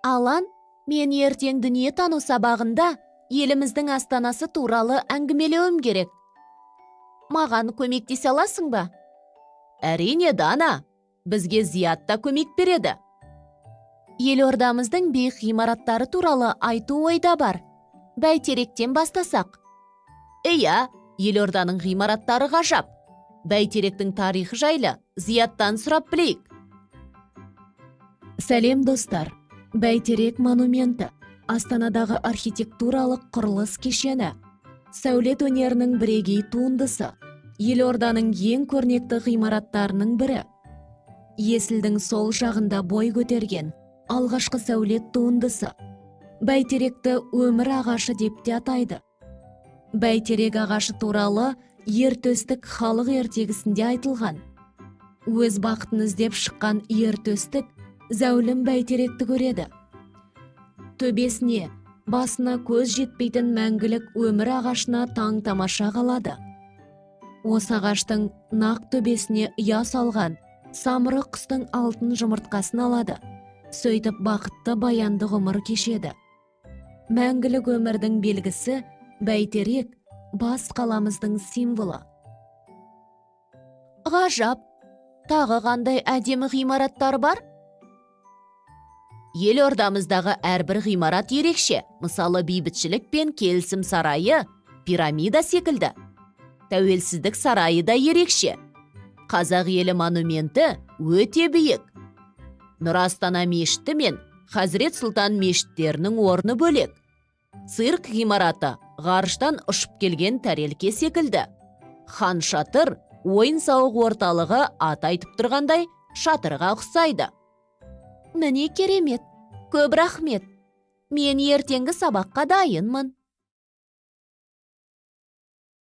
Алан, мен ертең дүниетану сабағында еліміздің астанасы туралы әңгімелеуім керек. Маған көмектесе аласың ба? Әрине, Дана, бізге Зият та көмек береді. Елордамыздың биік ғимараттары туралы айту ойда бар. Бәйтеректен бастасақ. Иә, елорданың ғимараттары ғажап. Бәйтеректің тарихы жайлы Зияттан сұрап білейік. Сәлем достар. Бәйтерек монументі Астанадағы архитектуралық құрылыс кешені. Сәулет өнерінің бірегей туындысы. Елорданың ең көрнекті ғимараттарының бірі. Есілдің сол жағында бой көтерген алғашқы сәулет туындысы. Бәйтеректі өмір ағашы деп те атайды. Бәйтерек ағашы туралы ертөстік халық ертегісінде айтылған. Өз бақытын іздеп шыққан ертөстік зәулім бәйтеректі көреді. Төбесіне, басына көз жетпейтін мәңгілік өмір ағашына таң тамаша қалады. Осы ағаштың нақ төбесіне ұя салған самұрық құстың алтын жұмыртқасын алады. Сөйтіп бақытты баянды ғұмыр кешеді. Мәңгілік өмірдің белгісі Бәйтерек бас қаламыздың символы. Ғажап, тағы қандай әдемі ғимараттар бар? Елордамыздағы әрбір ғимарат ерекше. Мысалы, бейбітшілік пен келісім сарайы, пирамида секілді. Тәуелсіздік сарайы да ерекше. Қазақ елі монументі өте биік. Нұр Астана мешіті мен Хазірет Сұлтан мешіттерінің орны бөлек. Цирк ғимараты ғарыштан ұшып келген тәрелке секілді. Хан шатыр ойын-сауық орталығы аты айтып тұрғандай шатырға ұқсайды. Міне керемет, көп рахмет. Мен ертеңгі сабаққа дайынмын.